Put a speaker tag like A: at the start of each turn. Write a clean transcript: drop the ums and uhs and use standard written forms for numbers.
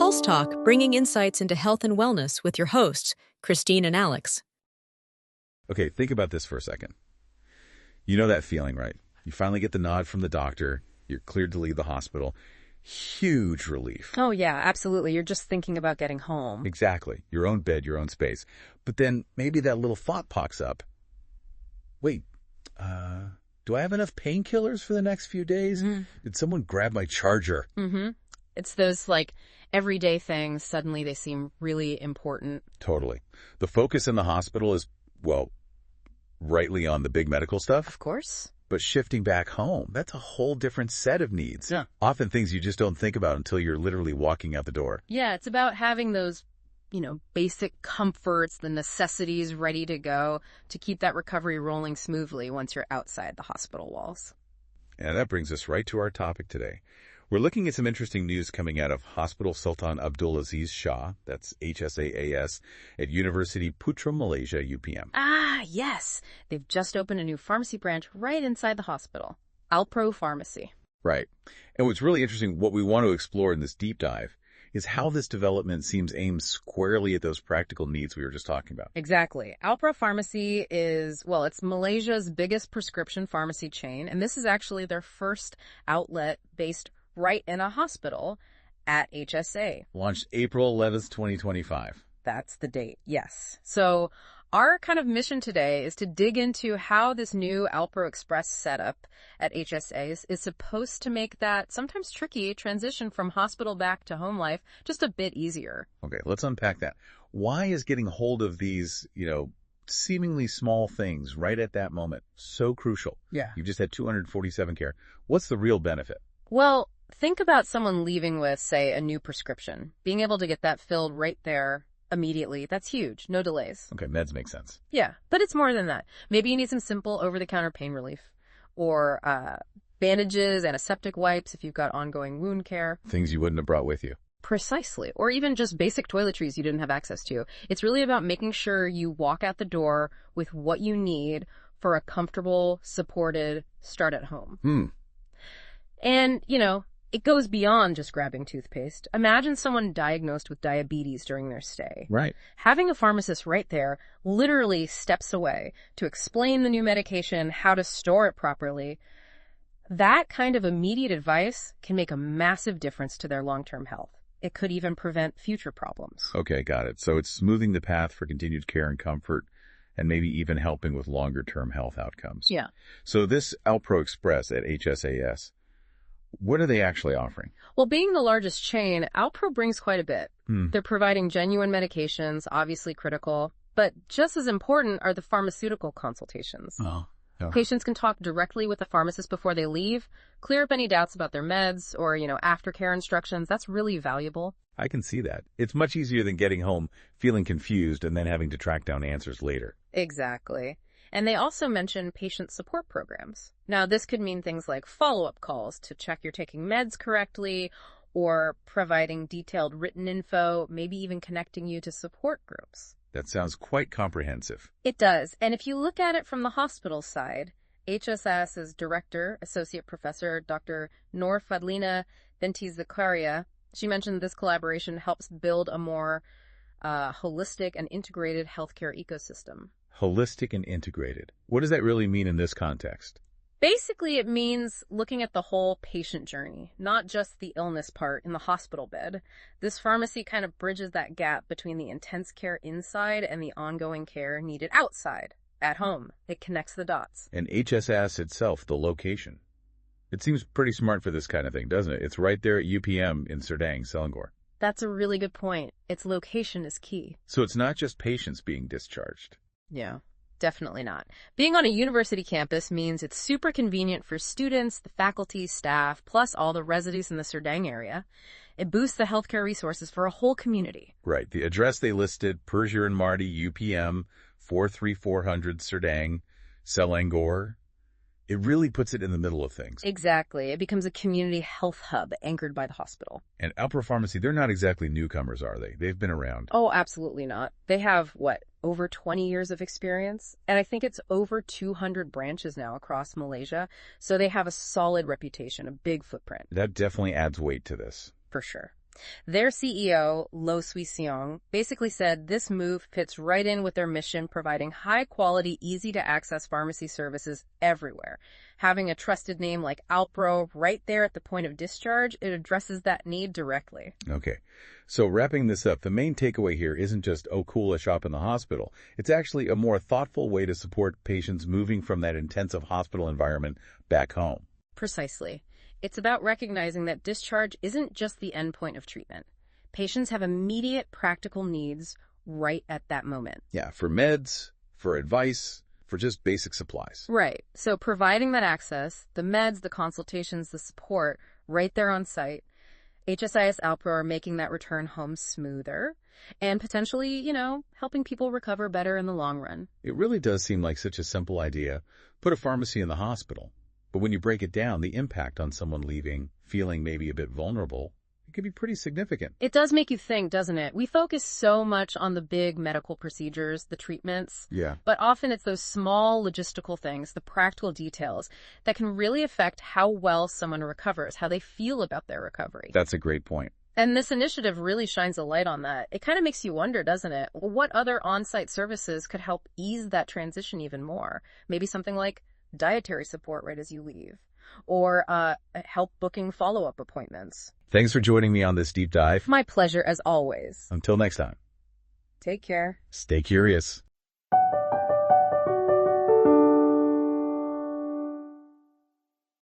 A: Pulse Talk, bringing insights into health and wellness with your hosts, Christine and Alex.
B: Okay, think about this for a second. You know that feeling, right? You finally get the nod from the doctor. You're cleared to leave the hospital. Huge relief.
C: Oh, yeah, absolutely. You're just thinking about getting home.
B: Exactly. Your own bed, your own space. But then maybe that little thought pops up. Wait, do I have enough painkillers for the next few days? Did someone grab my charger?
C: It's those, everyday things. Suddenly they seem really important.
B: Totally. The focus in the hospital is, well, rightly on the big medical stuff.
C: Of course.
B: But shifting back home, that's a whole different set of needs.
C: Yeah.
B: Often things you just don't think about until you're literally walking out the door.
C: Yeah, it's about having those, basic comforts, the necessities ready to go to keep that recovery rolling smoothly once you're outside the hospital walls.
B: And that brings us right to our topic today. We're looking at some interesting news coming out of Hospital Sultan Abdulaziz Shah, that's HSAAS, at University Putra, Malaysia, UPM.
C: Ah, yes. They've just opened a new pharmacy branch right inside the hospital. Alpro Pharmacy.
B: Right. And what's really interesting, what we want to explore in this deep dive, is how this development seems aimed squarely at those practical needs we were just talking about.
C: Exactly. Alpro Pharmacy it's Malaysia's biggest prescription pharmacy chain, and this is actually their first outlet based right in a hospital at HSA.
B: Launched April 11th, 2025.
C: That's the date, yes. So our kind of mission today is to dig into how this new Alpro Express setup at HSA is supposed to make that sometimes tricky transition from hospital back to home life just a bit easier.
B: Okay, let's unpack that. Why is getting hold of these, seemingly small things right at that moment so crucial?
C: Yeah.
B: You've just had 247 care. What's the real benefit?
C: Well, think about someone leaving with, say, a new prescription. Being able to get that filled right there immediately, that's huge. No delays.
B: Okay, meds make sense.
C: Yeah, but it's more than that. Maybe you need some simple over-the-counter pain relief or bandages, antiseptic wipes if you've got ongoing wound care.
B: Things you wouldn't have brought with you.
C: Precisely. Or even just basic toiletries you didn't have access to. It's really about making sure you walk out the door with what you need for a comfortable, supported start at home. And, it goes beyond just grabbing toothpaste. Imagine someone diagnosed with diabetes during their stay.
B: Right.
C: Having a pharmacist right there, literally steps away to explain the new medication, how to store it properly. That kind of immediate advice can make a massive difference to their long-term health. It could even prevent future problems.
B: Okay, got it. So it's smoothing the path for continued care and comfort, and maybe even helping with longer-term health outcomes.
C: Yeah.
B: So this Alpro Express at HSAS, what are they actually offering?
C: Well, being the largest chain, Alpro brings quite a bit. They're providing genuine medications, obviously critical, but just as important are the pharmaceutical consultations.
B: Oh.
C: Patients can talk directly with the pharmacist before they leave, clear up any doubts about their meds or, aftercare instructions. That's really valuable.
B: I can see that. It's much easier than getting home feeling confused and then having to track down answers later.
C: Exactly. And they also mention patient support programs. Now, this could mean things like follow-up calls to check you're taking meds correctly, or providing detailed written info, maybe even connecting you to support groups.
B: That sounds quite comprehensive.
C: It does. And if you look at it from the hospital side, HSAAS's director, associate professor, Dr. Noor Fadlina Binti Zakaria, she mentioned this collaboration helps build a more holistic and integrated healthcare ecosystem.
B: Holistic and integrated. What does that really mean in this context?
C: Basically, it means looking at the whole patient journey, not just the illness part in the hospital bed. This pharmacy kind of bridges that gap between the intense care inside and the ongoing care needed outside, at home. It connects the dots.
B: And HSAS itself, the location. It seems pretty smart for this kind of thing, doesn't it? It's right there at UPM in Serdang, Selangor.
C: That's a really good point. Its location is key.
B: So it's not just patients being discharged.
C: Yeah, definitely not. Being on a university campus means it's super convenient for students, the faculty, staff, plus all the residents in the Serdang area. It boosts the healthcare resources for a whole community.
B: Right. The address they listed, Persia and Marty, UPM, 43400 Serdang, Selangor. It really puts it in the middle of things.
C: Exactly. It becomes a community health hub anchored by the hospital.
B: And Alpro Pharmacy, they're not exactly newcomers, are they? They've been around.
C: Oh, absolutely not. They have, over 20 years of experience? And I think it's over 200 branches now across Malaysia. So they have a solid reputation, a big footprint.
B: That definitely adds weight to this.
C: For sure. Their CEO, Lo Sui-seong, basically said this move fits right in with their mission, providing high-quality, easy-to-access pharmacy services everywhere. Having a trusted name like Alpro right there at the point of discharge, it addresses that need directly.
B: Okay. So wrapping this up, the main takeaway here isn't just, oh, cool, a shop in the hospital. It's actually a more thoughtful way to support patients moving from that intensive hospital environment back home.
C: Precisely. It's about recognizing that discharge isn't just the endpoint of treatment. Patients have immediate practical needs right at that moment.
B: Yeah, for meds, for advice, for just basic supplies.
C: Right. So providing that access, the meds, the consultations, the support, right there on site, HSAAS Alpro are making that return home smoother and potentially, helping people recover better in the long run.
B: It really does seem like such a simple idea. Put a pharmacy in the hospital. But when you break it down, the impact on someone leaving, feeling maybe a bit vulnerable, it can be pretty significant.
C: It does make you think, doesn't it? We focus so much on the big medical procedures, the treatments.
B: Yeah.
C: But often it's those small logistical things, the practical details, that can really affect how well someone recovers, how they feel about their recovery.
B: That's a great point.
C: And this initiative really shines a light on that. It kind of makes you wonder, doesn't it? What other on-site services could help ease that transition even more? Maybe something like dietary support right as you leave, or help booking follow-up appointments.
B: Thanks for joining me on this deep dive.
C: My pleasure as always.
B: Until next time.
C: Take care.
B: Stay curious.